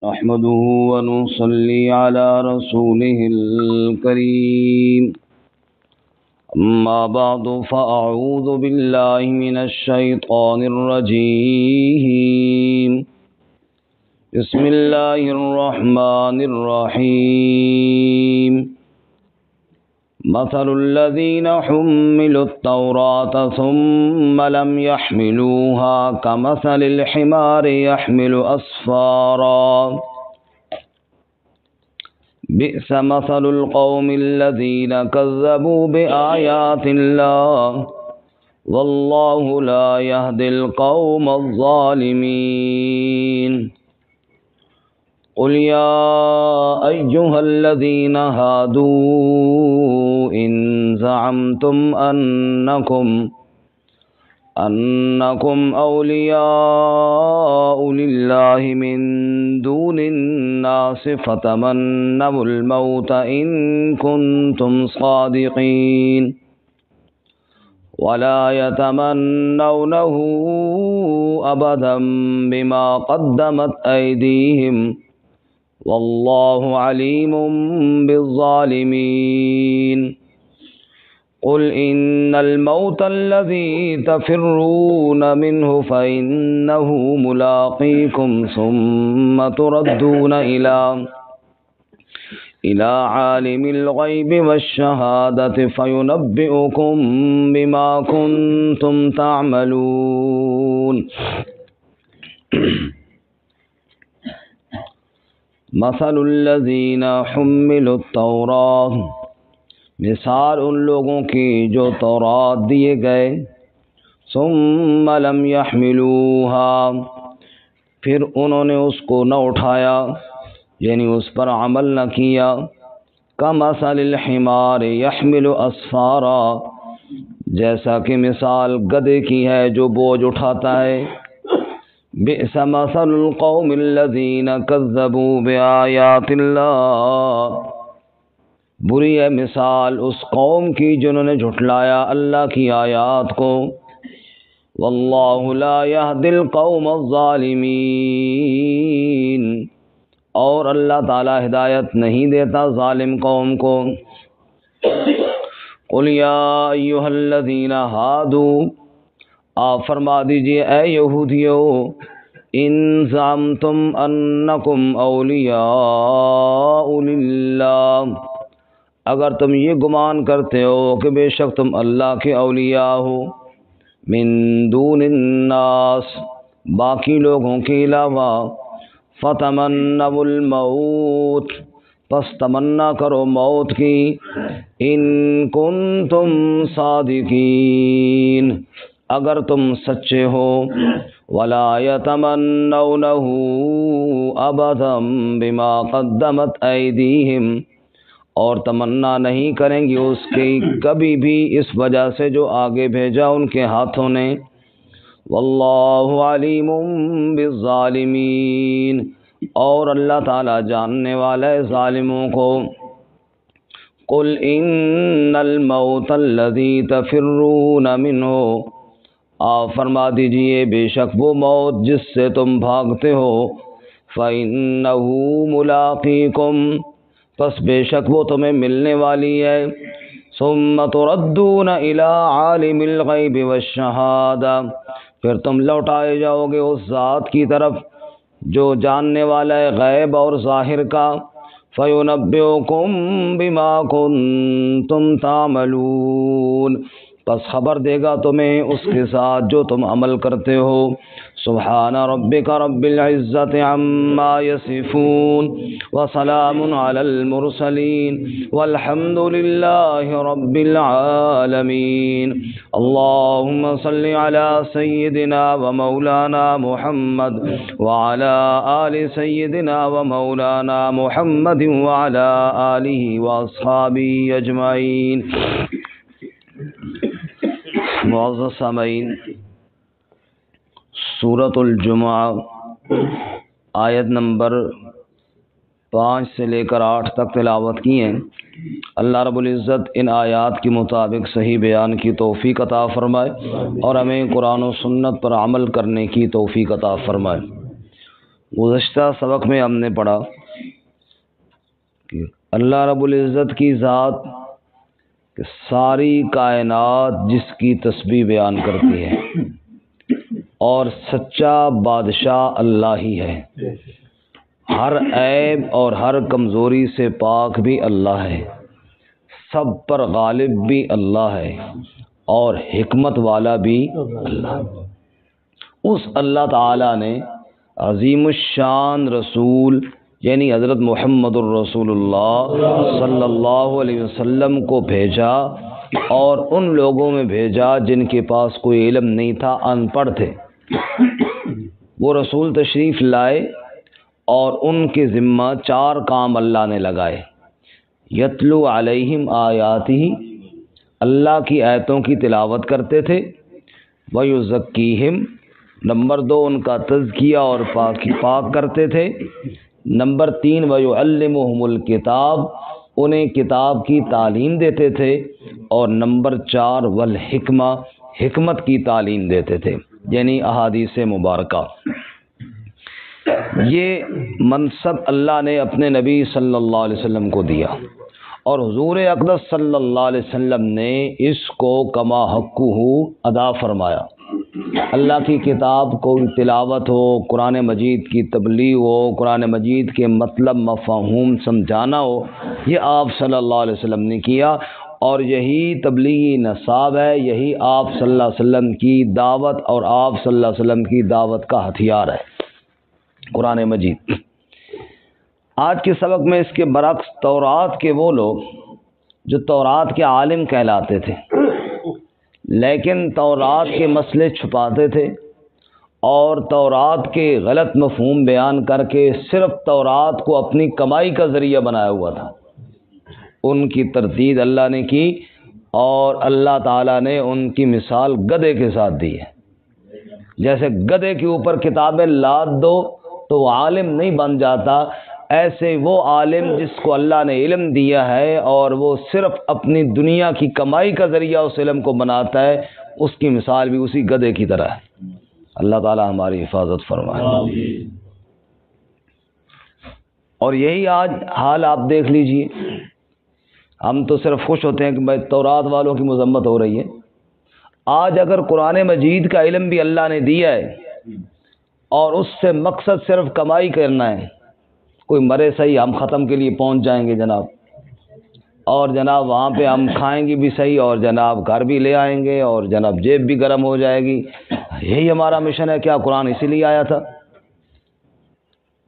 نحمده ونصلي على رسوله الكريم أما بعد فأعوذ بالله من الشيطان الرجيم بسم الله الرحمن الرحيم مثل الذين حملوا التوراة ثم لم يحملوها كمثل الحمار يحمل أسفارا بئس مثل القوم الذين كذبوا بآيات الله والله لا يهدي القوم الظالمين قل يا أيها الذين هادوا إن زعمتم أنكم أولياء لله من دون الناس فتمنوا الموت إن كنتم صادقين ولا يتمنونه أبدا بما قدمت أيديهم والله عليم بالظالمين قل إن الموت الذي تفرون منه فإنه ملاقيكم ثم تردون إلى عالم الغيب والشهادة فينبئكم بما كنتم تعملون مثل الذين حملوا التوراة مثال ان لوگوں کی جو تورات دیے گئے ثم لم يحملوها پھر انہوں نے اس کو نہ اٹھایا یعنی اس پر عمل نہ کیا کمثل الحمار يحمل اسفارا جیسا کہ مثال گدھے کی ہے جو بوجھ اٹھاتا ہے بئس مثل القوم الذين كذبوا بآيات الله بری ہے مثال اس قوم کی جنہوں نے جھٹلایا اللہ کی آیات کو واللہ لا يهدي القوم الظالمین اور اللہ تعالی ہدایت نہیں دیتا ظالم قوم کو قل یا ایھا الذین ہادوا آپ فرما دیجئے اے یہودیو ان زعمتم انکم اولیاء للہ اگر تم یہ گمان کرتے ہو کہ بے شک تم اللہ کے اولیاء ہو من دون الناس باقی لوگوں کے علاوہ فتمنوا الموت پس تمنا کرو موت کی ان کنتم صادقین اگر تم سچے ہو ولا يتمنونه ابدا بما قدمت ایدیہم اور تمنا نہیں کریں گے اس کی کبھی بھی اس وجہ سے جو آگے بھیجا ان کے ہاتھوں نے واللہ علیم بالظالمین اور اللہ تعالی جاننے والا ہے ظالموں کو قل ان الموت الذی تفرون منہ آپ فرما دیجئے بے شک وہ موت جس سے تم بھاگتے ہو فإنہ ملاقیکم پس بے شک وہ تمہیں ملنے والی ہے ثم تردون الی عالم الغیب والشہادہ پھر تم لوٹائے جاؤ گے اس ذات کی طرف جو جاننے والا ہے غیب اور ظاہر کا فینبئکم بما کنتم تعملون پس خبر دے گا تمہیں اس کے ساتھ جو تم عمل کرتے ہو سبحان ربک رب العزت عما یصفون وسلام علی المرسلین والحمد للہ رب العالمین اللہم صل علی سیدنا ومولانا محمد وعلی آل سیدنا ومولانا محمد وعلی آلہ واصحابہ اجمعین معزز سامعین سورۃ الجمعہ آیت نمبر 5 سے لے کر 8 تک تلاوت کی ہیں۔ اللہ رب العزت ان آیات کے مطابق صحیح بیان کی توفیق عطا فرمائے اور ہمیں قرآن و سنت پر عمل کرنے کی توفیق عطا فرمائے۔ گزشتہ سبق میں ہم نے پڑھا کہ اللہ رب العزت کی ذات کہ ساری کائنات جس کی تسبیح بیان کرتی ہے اور سچا بادشاہ اللہ ہی ہے، ہر عیب اور ہر کمزوری سے پاک بھی اللہ ہے، سب پر غالب بھی اللہ ہے اور حکمت والا بھی اللہ ہے۔ اس اللہ تعالی نے عظیم الشان رسول یعنی حضرت محمد الرسول اللہ صلی اللہ علیہ وسلم کو بھیجا اور ان لوگوں میں بھیجا جن کے پاس کوئی علم نہیں تھا، ان پڑھ تھے۔ وہ رسول تشریف لائے اور ان کے ذمہ 4 کام اللہ نے لگائے۔ یتلو علیہم آیاتہ، اللہ کی آیتوں کی تلاوت کرتے تھے، ویزکیہم، نمبر 2 ان کا تزکیہ اور پاک کرتے تھے، نمبر 3 ویعلمہم الکتاب، انہیں کتاب کی تعلیم دیتے تھے، اور نمبر 4 والحکمہ، حکمت کی تعلیم دیتے تھے یعنی احادیث مبارکہ۔ یہ منصب اللہ نے اپنے نبی صلی اللہ علیہ وسلم کو دیا اور حضور اقدس صلی اللہ علیہ وسلم نے اس کو کما حقہ ادا فرمایا۔ اللہ کی کتاب کو تلاوت ہو، قرآن مجید کی تبلیغ ہو، قرآن مجید کے مطلب مفہوم سمجھانا ہو، یہ آپ صلی اللہ علیہ وسلم نے کیا، اور یہی تبلیغی نصاب ہے، یہی آپ صلی اللہ علیہ وسلم کی دعوت اور آپ صلی اللہ علیہ وسلم کی دعوت کا ہتھیار ہے قرآن مجید۔ آج کے سبق میں اس کے برعکس تورات کے وہ لوگ جو تورات کے عالم کہلاتے تھے لیکن تورات کے مسئلے چھپاتے تھے اور تورات کے غلط مفہوم بیان کر کے صرف تورات کو اپنی کمائی کا ذریعہ بنایا ہوا تھا، ان کی تردید اللہ نے کی اور اللہ تعالیٰ نے ان کی مثال گدھے کے ساتھ دی ہے۔ جیسے گدھے کے اوپر کتابیں لاد دو تو وہ عالم نہیں بن جاتا، ایسے وہ عالم جس کو اللہ نے علم دیا ہے اور وہ صرف اپنی دنیا کی کمائی کا ذریعہ اس علم کو بناتا ہے، اس کی مثال بھی اسی گدھے کی طرح ہے۔ اللہ تعالی ہماری حفاظت فرمائے۔ اور یہی آج حال آپ دیکھ لیجئے، ہم تو صرف خوش ہوتے ہیں کہ بھائی تورات والوں کی مذمت ہو رہی ہے۔ آج اگر قرآن مجید کا علم بھی اللہ نے دیا ہے اور اس سے مقصد صرف کمائی کرنا ہے، کوئی مرے صحیح ہم ختم کے لیے پہنچ جائیں گے جناب، اور جناب وہاں پہ ہم کھائیں گے بھی صحیح اور جناب گھر بھی لے آئیں گے اور جناب جیب بھی گرم ہو جائے گی، یہی ہمارا مشن ہے کیا؟ قرآن اسی لیے آیا تھا۔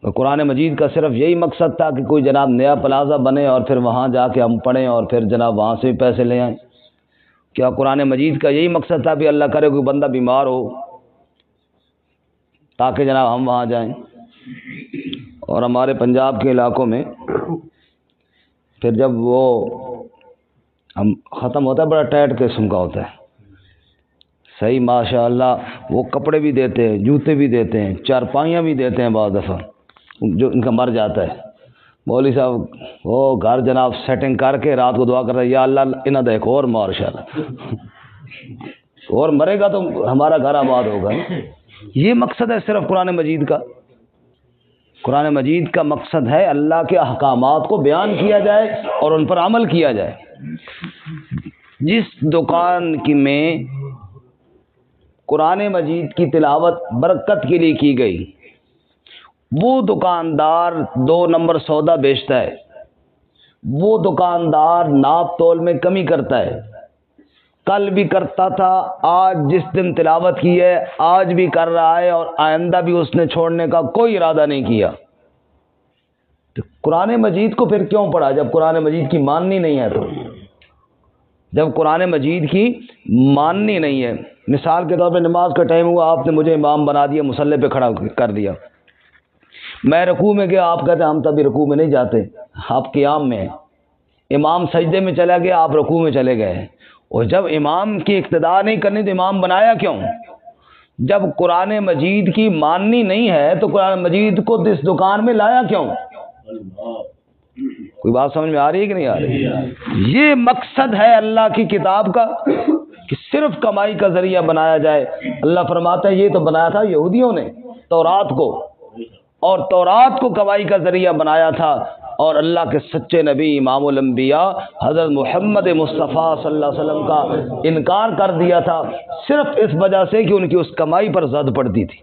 قرآن مجید کا صرف یہی مقصد تھا کہ کوئی جناب نیا پلازہ بنے اور پھر وہاں جا کے ہم پڑھیں اور پھر جناب وہاں سے بھی پیسے لے آئیں؟ کیا قرآن مجید کا یہی مقصد تھا کہ اللہ کرے کوئی بندہ بیمار ہو تاکہ جناب ہم وہاں جائیں؟ اور ہمارے پنجاب کے علاقوں میں پھر جب وہ ہم ختم ہوتا ہے بڑا ٹائٹ قسم کا ہوتا ہے، صحیح ماشاء اللہ، وہ کپڑے بھی دیتے ہیں، جوتے بھی دیتے ہیں، چارپائیاں بھی دیتے ہیں، بعض دفعہ جو ان کا مر جاتا ہے مولوی صاحب وہ گھر جناب سیٹنگ کر کے رات کو دعا کر رہا ہے یا اللہ انہاں دا ایک اور مار شاء اور مرے گا تو ہمارا گھر آباد ہوگا۔ یہ مقصد ہے صرف قرآن مجید کا۔ قرآن مجید کا مقصد ہے اللہ کے احکامات کو بیان کیا جائے اور ان پر عمل کیا جائے۔ جس دکان کی میں قرآن مجید کی تلاوت برکت کے لیے کی گئی، وہ دکاندار 2 نمبر سودا بیچتا ہے، وہ دکاندار ناپ تول میں کمی کرتا ہے، کل بھی کرتا تھا، آج جس دن تلاوت کی ہے آج بھی کر رہا ہے اور آئندہ بھی اس نے چھوڑنے کا کوئی ارادہ نہیں کیا۔ تو قرآن مجید کو پھر کیوں پڑھا جب قرآن مجید کی ماننی نہیں ہے؟ تو جب قرآن مجید کی ماننی نہیں ہے، مثال کے طور پہ نماز کا ٹائم ہوا، آپ نے مجھے امام بنا دیا، مصلی پہ کھڑا کر دیا، میں رکوع میں گیا، آپ کہتے ہیں ہم تبھی رکوع میں نہیں جاتے، آپ قیام میں ہیں، امام سجدے میں چلا گیا، آپ رکوع میں چلے گئے، اور جب امام کی اقتداء نہیں کرنی تو امام بنایا کیوں؟ جب قرآن مجید کی ماننی نہیں ہے تو قرآن مجید کو اس دکان میں لایا کیوں؟ کوئی بات سمجھ میں آ رہی ہے کہ نہیں آ رہی؟ یہ مقصد ہے اللہ کی کتاب کا کہ صرف کمائی کا ذریعہ بنایا جائے۔ اللہ فرماتا ہے یہ تو بنایا تھا یہودیوں نے تورات کو، اور تورات کو کمائی کا ذریعہ بنایا تھا، اور اللہ کے سچے نبی امام الانبیاء حضرت محمد مصطفیٰ صلی اللہ علیہ وسلم کا انکار کر دیا تھا، صرف اس وجہ سے کہ ان کی اس کمائی پر زد پڑتی تھی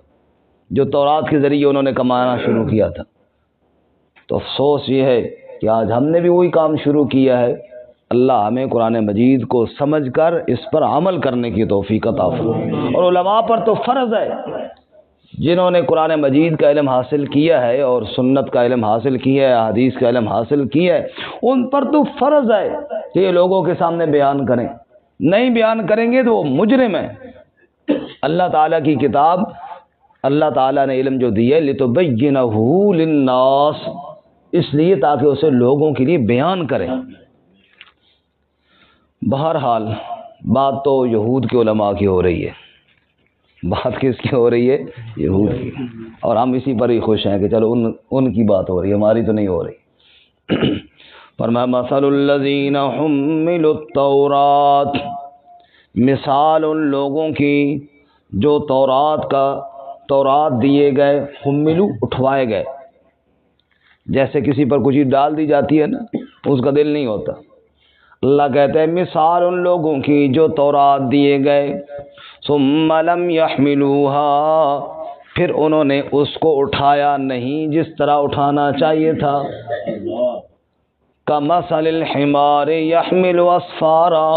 جو تورات کے ذریعے انہوں نے کمانا شروع کیا تھا۔ تو افسوس یہ ہے کہ آج ہم نے بھی وہی کام شروع کیا ہے۔ اللہ ہمیں قرآن مجید کو سمجھ کر اس پر عمل کرنے کی توفیق عطا فرمائے۔ اور علماء پر تو فرض ہے، جنہوں نے قرآن مجید کا علم حاصل کیا ہے اور سنت کا علم حاصل کیا ہے، حدیث کا علم حاصل کیا ہے، ان پر تو فرض ہے کہ یہ لوگوں کے سامنے بیان کریں۔ نہیں بیان کریں گے تو وہ مجرم ہیں۔ اللہ تعالیٰ کی کتاب، اللہ تعالیٰ نے علم جو دیا ہے لِتُبَيِّنَهُ لِلنَّاسِ، اس لیے تاکہ اسے لوگوں کے لیے بیان کریں۔ بہرحال بات تو یہود کے علماء کی ہو رہی ہے، بات کس کی ہو رہی ہے؟ یہود کی، اور ہم اسی پر ہی خوش ہیں کہ چلو ان کی بات ہو رہی ہے، ہماری تو نہیں ہو رہی۔ فرمایا مثل الذین حملوا التوراۃ، مثال ان لوگوں کی جو تورات دیے گئے، حملوا اٹھوائے گئے، جیسے کسی پر کچھ ڈال دی جاتی ہے نا، اس کا دل نہیں ہوتا۔ اللہ کہتے ہیں مثال ان لوگوں کی جو تورات دیے گئے، ثم لم يحملوها، پھر انہوں نے اس کو اٹھایا نہیں جس طرح اٹھانا چاہیے تھا۔ کمثل الحمار يحمل اسفارا،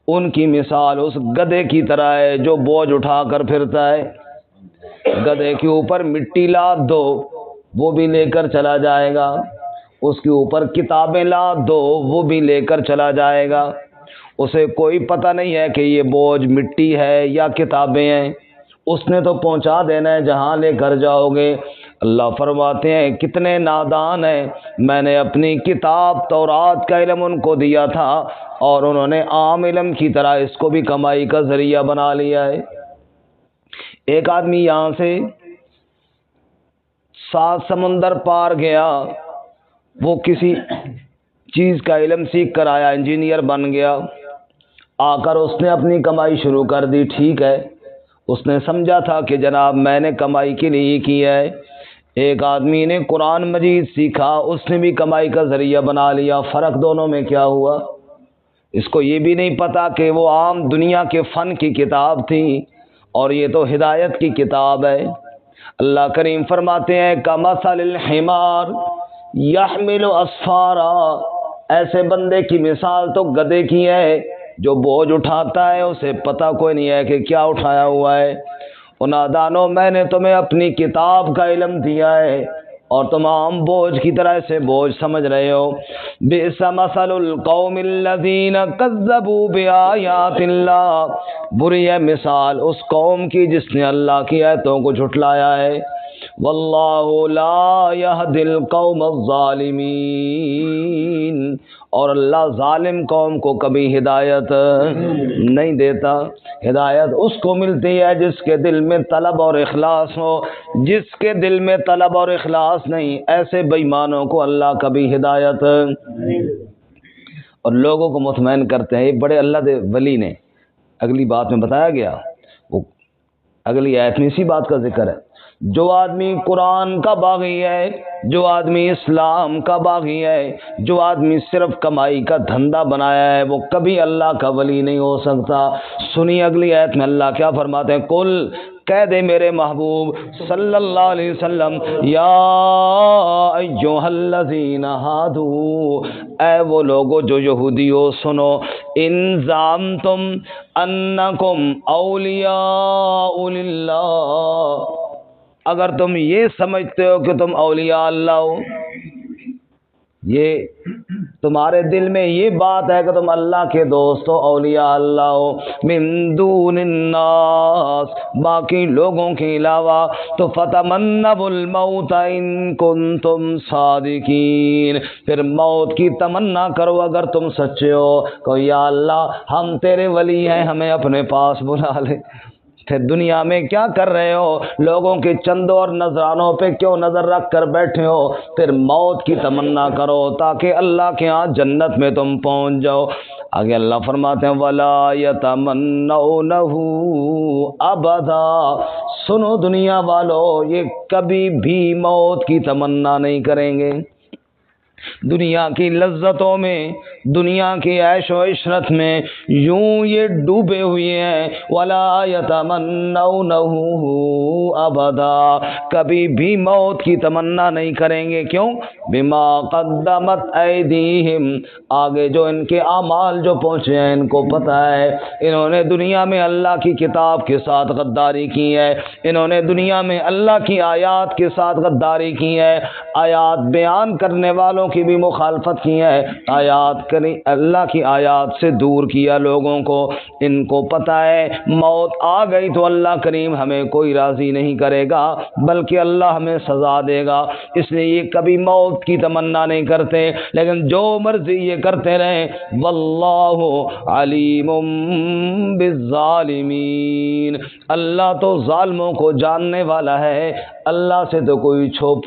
ان کی مثال اس گدھے کی طرح ہے جو بوجھ اٹھا کر پھرتا ہے۔ گدھے کے اوپر مٹی لاد دو وہ بھی لے کر چلا جائے گا، اس کے اوپر کتابیں لاد دو وہ بھی لے کر چلا جائے گا، اسے کوئی پتہ نہیں ہے کہ یہ بوجھ مٹی ہے یا کتابیں ہیں، اس نے تو پہنچا دینا ہے جہاں لے کر جاؤ گے۔ اللہ فرماتے ہیں کتنے نادان ہیں، میں نے اپنی کتاب تورات کا علم ان کو دیا تھا اور انہوں نے عام علم کی طرح اس کو بھی کمائی کا ذریعہ بنا لیا ہے۔ ایک آدمی یہاں سے 7 سمندر پار گیا، وہ کسی چیز کا علم سیکھ کر آیا، انجینئر بن گیا، آ کر اس نے اپنی کمائی شروع کر دی۔ ٹھیک ہے، اس نے سمجھا تھا کہ جناب میں نے کمائی کے لیے ہی کی ہے۔ ایک آدمی نے قرآن مجید سیکھا، اس نے بھی کمائی کا ذریعہ بنا لیا۔ فرق دونوں میں کیا ہوا؟ اس کو یہ بھی نہیں پتا کہ وہ عام دنیا کے فن کی کتاب تھی اور یہ تو ہدایت کی کتاب ہے۔ اللہ کریم فرماتے ہیں کمثل الحمار یحمل اسفارا، ایسے بندے کی مثال تو گدھے کی ہے جو بوجھ اٹھاتا ہے، اسے پتہ کوئی نہیں ہے کہ کیا اٹھایا ہوا ہے۔ نادانو، میں نے تمہیں اپنی کتاب کا علم دیا ہے اور تم عام بوجھ کی طرح سے بوجھ سمجھ رہے ہو۔ بئس مثل القوم الذین کذبوا بآیات اللہ، بری ہے مثال اس قوم کی جس نے اللہ کی آیتوں کو جھٹلایا ہے۔ واللہ لا یہدی القوم الظالمین، اور اللہ ظالم قوم کو کبھی ہدایت نہیں دیتا۔ ہدایت اس کو ملتی ہے جس کے دل میں طلب اور اخلاص ہو، جس کے دل میں طلب اور اخلاص نہیں، ایسے بے ایمانوں کو اللہ کبھی ہدایت۔ اور لوگوں کو مطمئن کرتے ہیں، ایک بڑے اللہ دے ولی نے اگلی بات میں بتایا گیا، وہ اگلی آیت میں اسی بات کا ذکر ہے، جو آدمی قرآن کا باغی ہے، جو آدمی اسلام کا باغی ہے، جو آدمی صرف کمائی کا دھندا بنایا ہے، وہ کبھی اللہ کا ولی نہیں ہو سکتا۔ سنی اگلی آیت میں اللہ کیا فرماتے ہیں، قل، کہہ دے میرے محبوب صلی اللہ علیہ وسلم، یا ایھا الذین ہادو، اے وہ لوگو جو یہودی ہو، سنو، ان زعمتم انکم اولیاء للہ، اگر تم یہ سمجھتے ہو کہ تم اولیاء اللہ ہو، یہ تمہارے دل میں یہ بات ہے کہ تم اللہ کے دوست ہو، اولیاء اللہ ہو، من دون الناس، باقی لوگوں کے علاوہ، تو فتمنوا الموت ان کنتم صادقین، پھر موت کی تمنا کرو اگر تم سچے ہو، کہ یا اللہ ہم تیرے ولی ہیں، ہمیں اپنے پاس بلا لے۔ پھر دنیا میں کیا کر رہے ہو؟ لوگوں کے چندوں اور نذرانوں پہ کیوں نظر رکھ کر بیٹھے ہو؟ پھر موت کی تمنا کرو تاکہ اللہ کے ہاں جنت میں تم پہنچ جاؤ۔ آگے اللہ فرماتے ہیں وَلَا يَتَمَنَّوْنَهُ أَبَدًا، سنو دنیا والو، یہ کبھی بھی موت کی تمنا نہیں کریں گے۔ دنیا کی لذتوں میں، دنیا کی عیش و عشرت میں یوں یہ ڈوبے ہوئے ہیں، وَلَا يَتَمَنَّوْنَهُ أَبَدًا، کبھی بھی موت کی تمنا نہیں کریں گے۔ کیوں؟ بِمَا قَدَّمَتْ أَيْدِيهِمْ، آگے جو ان کے اعمال جو پہنچے ہیں ان کو پتہ ہے، انہوں نے دنیا میں اللہ کی کتاب کے ساتھ غداری کی ہے، انہوں نے دنیا میں اللہ کی آیات کے ساتھ غداری کی ہے، آیات بیان کرنے والوں کی بھی مخالفت کی ہے، آیات اللہ کی آیات سے دور کیا لوگوں کو۔ ان کو پتہ ہے موت آ گئی تو اللہ کریم ہمیں کوئی راضی نہیں کرے گا، بلکہ اللہ ہمیں سزا دے گا، اس لیے یہ کبھی موت کی تمنا نہیں کرتے، لیکن جو مرضی یہ کرتے رہیں۔ واللہ علیم بالظالمین، اللہ تو ظالموں کو جاننے والا ہے، اللہ سے تو کوئی چھپ۔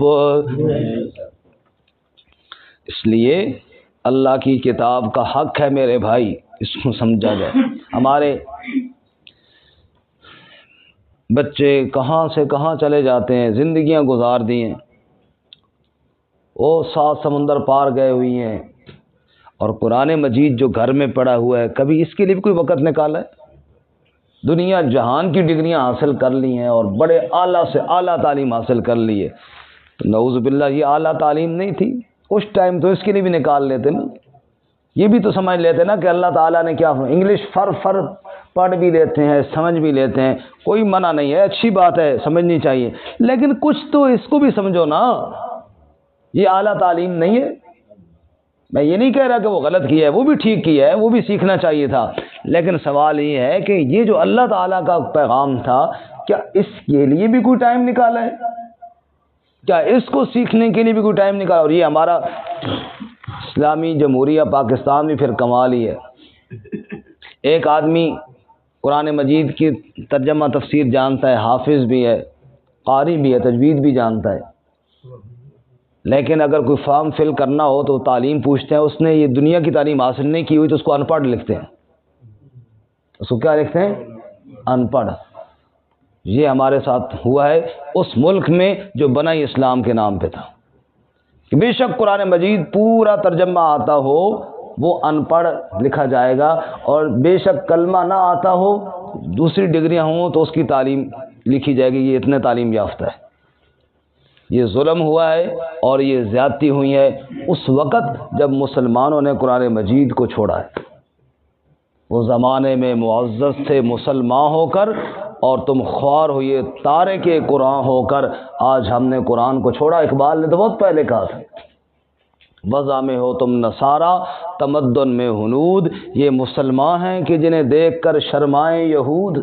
اس لیے اللہ کی کتاب کا حق ہے میرے بھائی، اس کو سمجھا جائے۔ ہمارے بچے کہاں سے کہاں چلے جاتے ہیں، زندگیاں گزار دی ہیں، وہ 7 سمندر پار گئے ہوئی ہیں، اور قرآن مجید جو گھر میں پڑا ہوا ہے، کبھی اس کے لیے بھی کوئی وقت نکالا ہے؟ دنیا جہان کی ڈگریاں حاصل کر لی ہیں اور بڑے اعلیٰ سے اعلیٰ تعلیم حاصل کر لی ہے، تو نعوذ باللہ یہ اعلیٰ تعلیم نہیں تھی اس ٹائم، تو اس کے لیے بھی نکال لیتے نا، یہ بھی تو سمجھ لیتے نا کہ اللہ تعالیٰ نے کیا فرمایا۔ انگلش فر پڑھ بھی لیتے ہیں، سمجھ بھی لیتے ہیں، کوئی منع نہیں ہے، اچھی بات ہے، سمجھنی چاہیے، لیکن کچھ تو اس کو بھی سمجھو نا، یہ اعلیٰ تعلیم نہیں ہے۔ میں یہ نہیں کہہ رہا کہ وہ غلط کیا ہے، وہ بھی ٹھیک کیا ہے، وہ بھی سیکھنا چاہیے تھا، لیکن سوال یہ ہے کہ یہ جو اللہ تعالیٰ کا پیغام تھا، کیا اس کے لیے بھی کوئی ٹائم نکالا ہے؟ کیا اس کو سیکھنے کے لیے بھی کوئی ٹائم نکالا؟ اور یہ ہمارا اسلامی جمہوریہ پاکستان بھی پھر کمال ہی ہے۔ ایک آدمی قرآن مجید کی ترجمہ تفسیر جانتا ہے، حافظ بھی ہے، قاری بھی ہے، تجوید بھی جانتا ہے، لیکن اگر کوئی فارم فل کرنا ہو تو تعلیم پوچھتے ہیں، اس نے یہ دنیا کی تعلیم حاصل نہیں کی ہوئی تو اس کو ان پڑھ لکھتے ہیں۔ اس کو کیا لکھتے ہیں؟ ان پڑھ۔ یہ ہمارے ساتھ ہوا ہے اس ملک میں جو بنا ہی اسلام کے نام پہ تھا، کہ بے شک قرآن مجید پورا ترجمہ آتا ہو وہ ان پڑھ لکھا جائے گا، اور بے شک کلمہ نہ آتا ہو، دوسری ڈگریاں ہوں تو اس کی تعلیم لکھی جائے گی، یہ اتنے تعلیم یافتہ ہے۔ یہ ظلم ہوا ہے اور یہ زیادتی ہوئی ہے اس وقت جب مسلمانوں نے قرآن مجید کو چھوڑا ہے۔ وہ زمانے میں معزز تھے مسلمان ہو کر، اور تم خوار ہوئے تارک قرآن ہو کر، آج ہم نے قرآن کو چھوڑا۔ اقبال نے تو بہت پہلے کہا تھا، وضع میں ہو تم نصارا تمدن میں ہنود، یہ مسلمان ہیں کہ جنہیں دیکھ کر شرمائیں یہود۔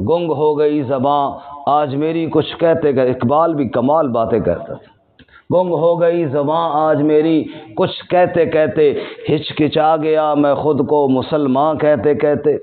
گنگ ہو گئی زباں آج میری کچھ کہتے کہ، اقبال بھی کمال باتیں کہتا تھا۔ گنگ ہو گئی زباں آج میری کچھ کہتے کہتے، ہچکچا گیا میں خود کو مسلمان کہتے کہتے،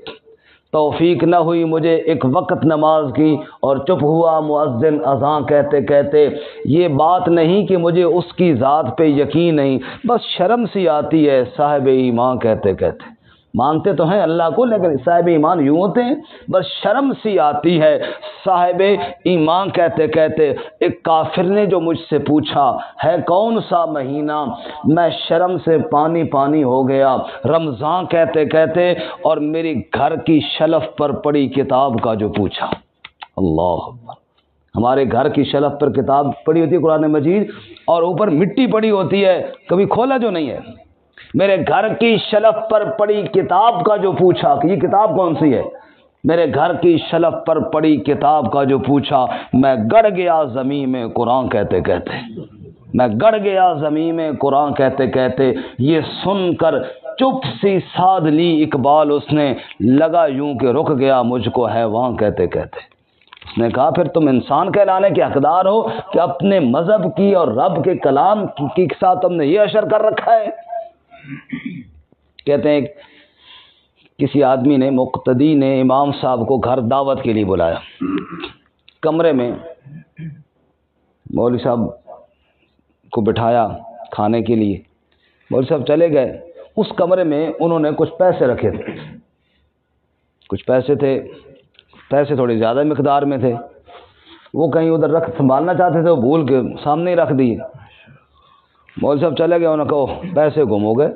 توفیق نہ ہوئی مجھے ایک وقت نماز کی، اور چپ ہوا مؤذن اذان کہتے کہتے۔ یہ بات نہیں کہ مجھے اس کی ذات پہ یقین نہیں، بس شرم سی آتی ہے صاحب ایمان کہتے کہتے۔ مانتے تو ہیں اللہ کو، لیکن صاحب ایمان یوں ہوتے ہیں، بس شرم سی آتی ہے صاحب ایمان کہتے کہتے۔ ایک کافر نے جو مجھ سے پوچھا ہے کون سا مہینہ، میں شرم سے پانی پانی ہو گیا رمضان کہتے کہتے، اور میری گھر کی شلف پر پڑی کتاب کا جو پوچھا۔ اللہ اکبر! ہمارے گھر کی شلف پر کتاب پڑی ہوتی ہے قرآن مجید، اور اوپر مٹی پڑی ہوتی ہے، کبھی کھولا جو نہیں ہے۔ میرے گھر کی شلف پر پڑی کتاب کا جو پوچھا، کہ یہ کتاب کون سی ہے؟ میرے گھر کی شلف پر پڑی کتاب کا جو پوچھا، میں گڑ گیا زمین میں قرآن کہتے کہتے، میں گڑ گیا زمین میں قرآن کہتے کہتے۔ یہ سن کر چپ سی سادھ لی اقبال اس نے، لگا یوں کہ رک گیا مجھ کو حیوان کہتے کہتے۔ اس نے کہا پھر تم انسان کہلانے کے حقدار ہو کہ اپنے مذہب کی اور رب کے کلام کے ساتھ تم نے یہ اشر کر رکھا ہے۔ کہتے ہیں کسی آدمی نے، مقتدی نے امام صاحب کو گھر دعوت کے لیے بلایا، کمرے میں مولوی صاحب کو بٹھایا کھانے کے لیے، مولوی صاحب چلے گئے، اس کمرے میں انہوں نے کچھ پیسے رکھے تھے، کچھ پیسے تھے، پیسے تھوڑی زیادہ مقدار میں تھے، وہ کہیں ادھر سنبھالنا چاہتے تھے، وہ بھول کے سامنے ہی رکھ دیے۔ مولوی صاحب چلے گئے، انہوں نے کہو پیسے گم ہو گئے،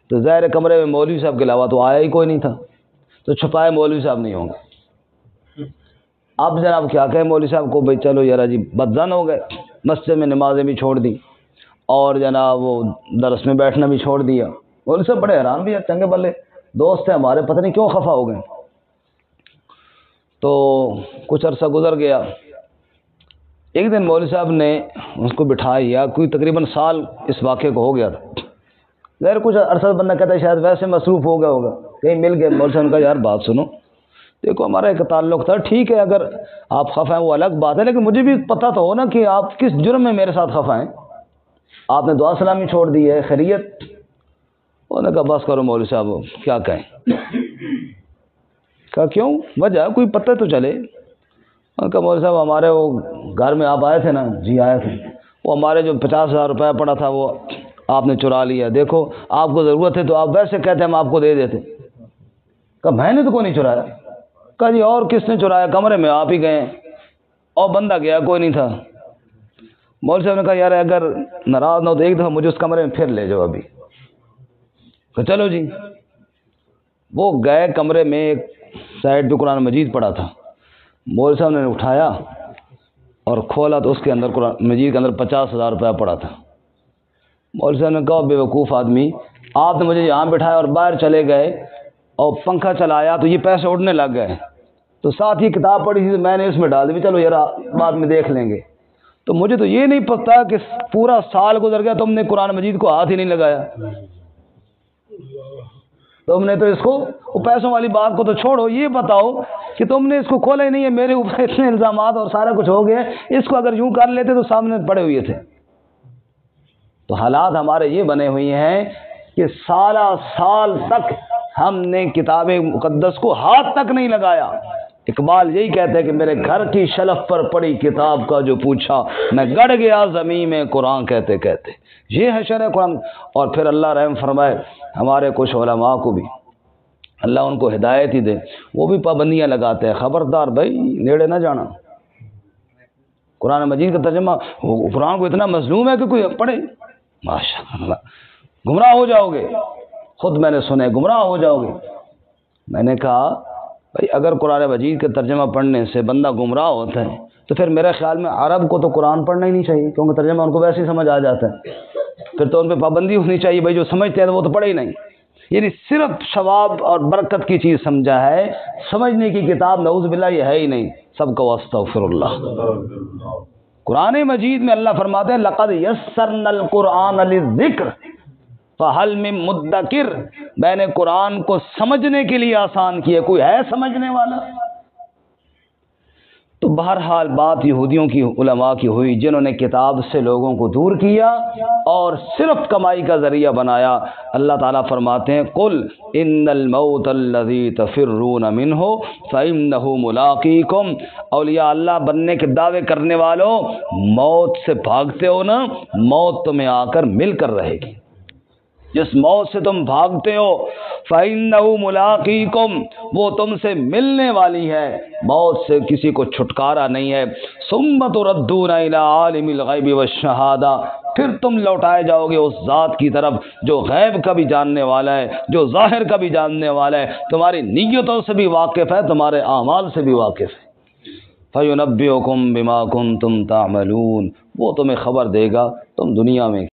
تو ظاہر کمرے میں مولوی صاحب کے علاوہ تو آیا ہی کوئی نہیں تھا، تو چھپائے مولوی صاحب نہیں ہوں گے۔ اب جناب کیا کہیں مولوی صاحب کو، بھائی چلو یار جی بدزن ہو گئے، مسجد میں نمازیں بھی چھوڑ دی اور جناب وہ درس میں بیٹھنا بھی چھوڑ دیا۔ مولوی صاحب بڑے حیران بھی، چنگے بلے دوست ہیں ہمارے، پتہ نہیں کیوں خفا ہو گئے۔ تو کچھ عرصہ گزر گیا، ایک دن مولوی صاحب نے اس کو بٹھایا، کوئی تقریباً سال اس واقعے کو ہو گیا تھا۔ غیر کچھ عرصہ بندہ کہتا ہے شاید ویسے مصروف ہو گیا ہوگا، کہیں مل گئے۔ مولوی صاحب نے کہا یار بات سنو، دیکھو ہمارا ایک تعلق تھا، ٹھیک ہے اگر آپ خفا ہیں وہ الگ بات ہے، لیکن مجھے بھی پتہ تو ہو نا کہ آپ کس جرم میں میرے ساتھ خفا ہیں۔ آپ نے دعا سلامی چھوڑ دی ہے، خیریت؟ انہوں نے کہا بس کرو مولوی صاحب، کیا کہیں۔ کہا کیوں، وجہ کوئی پتہ تو چلے۔ انہوں نے کہا مولوی صاحب ہمارے وہ گھر میں آپ آئے تھے نا، جی آئے تھے، وہ ہمارے جو 50,000 روپے پڑا تھا وہ آپ نے چرا لیا، دیکھو آپ کو ضرورت ہے تو آپ ویسے کہتے ہم آپ کو دے دیتے۔ کہا میں نے تو کوئی نہیں چرایا۔ کہا جی اور کس نے چرایا، کمرے میں آپ ہی گئے اور بندہ گیا کوئی نہیں تھا۔ مولوی صاحب نے کہا یار اگر ناراض نہ ہو تو ایک دفعہ مجھے اس کمرے میں پھر لے جاؤ ابھی۔ کہ چلو جی، وہ گئے کمرے میں، ایک سائڈ پہ قرآن مجید پڑا تھا، مولوی صاحب نے اٹھایا اور کھولا تو اس کے اندر قرآن مجید کے اندر 50,000 روپیہ پڑا تھا۔ مولوی صاحب نے کہا بے وقوف آدمی، آپ نے مجھے یہاں بٹھایا اور باہر چلے گئے اور پنکھا چلایا تو یہ پیسے اڑنے لگ گئے، تو ساتھ ہی کتاب پڑھی تھی تو میں نے اس میں ڈال دی، چلو یار بعد میں دیکھ لیں گے۔ تو مجھے تو یہ نہیں پتا کہ پورا سال گزر گیا تم نے قرآن مجید کو ہاتھ ہی نہیں لگایا، تم نے تو اس کو، وہ پیسوں والی بات کو تو چھوڑو، یہ بتاؤ کہ تم نے اس کو کھولا ہی نہیں ہے، میرے اوپر اتنے الزامات اور سارا کچھ ہو گیا، اس کو اگر یوں کر لیتے تو سامنے پڑے ہوئے تھے۔ تو حالات ہمارے یہ بنے ہوئے ہیں کہ سالہ سال تک ہم نے کتاب مقدس کو ہاتھ تک نہیں لگایا۔ اقبال یہی کہتے ہیں کہ میرے گھر کی شلف پر پڑی کتاب کا جو پوچھا، میں گڑ گیا زمین میں قرآن کہتے کہتے۔ یہ ہے شرح قرآن۔ اور پھر اللہ رحم فرمائے ہمارے کچھ علماء کو بھی اللہ ان کو ہدایت ہی دے، وہ بھی پابندیاں لگاتے ہیں، خبردار بھائی نیڑے نہ جانا۔ قرآن مجید کا ترجمہ، قرآن کو اتنا مظلوم ہے کہ کوئی پڑھے، ماشاء اللہ گمراہ ہو جاؤ گے، خود میں نے سنے گمراہ ہو جاؤ گے۔ میں نے کہا بھائی اگر قرآن مجید کا ترجمہ پڑھنے سے بندہ گمراہ ہوتا ہے تو پھر میرے خیال میں عرب کو تو قرآن پڑھنا ہی نہیں چاہیے، کیونکہ ترجمہ ان کو ویسے ہی سمجھ آ جاتا ہے، پھر تو ان پہ پابندی ہونی چاہیے، بھائی جو سمجھتے ہیں وہ تو پڑھے ہی نہیں۔ یعنی صرف ثواب اور برکت کی چیز سمجھا ہے، سمجھنے کی کتاب نعوذ باللہ یہ ہے ہی نہیں۔ سب کو استغفر اللہ۔ قرآن مجید میں اللہ فرماتے ہیں لقد یسرنا القرآن للذکر فہل من مدکر، میں نے قرآن کو سمجھنے کے لیے آسان کیا، کوئی ہے سمجھنے والا؟ تو بہرحال بات یہودیوں کی علماء کی ہوئی جنہوں نے کتاب سے لوگوں کو دور کیا اور صرف کمائی کا ذریعہ بنایا۔ اللہ تعالیٰ فرماتے ہیں قل ان الموت الذی تفرون منہ فانہ ملاقیکم، اولیاء اللہ بننے کے دعوے کرنے والوں، موت سے بھاگتے ہو نا، موت تمہیں آ کر مل کر رہے گی۔ جس موت سے تم بھاگتے ہو فَإِنَّهُ مُلَاقِيكُمْ، وہ تم سے ملنے والی ہے، موت سے کسی کو چھٹکارا نہیں ہے۔ ثُمَّ تُرَدُّونَ إِلَىٰ عَالِمِ الْغَيْبِ وَالشَّهَادَةِ، پھر تم لوٹائے جاؤ گے اس ذات کی طرف جو غیب کا بھی جاننے والا ہے، جو ظاہر کا بھی جاننے والا ہے، تمہاری نیتوں سے بھی واقف ہے، تمہارے اعمال سے بھی واقف ہے۔ فَيُنَبِّئُكُم بِمَا كُنتُمْ تَعْمَلُونَ، وہ تمہیں خبر دے گا تم دنیا میں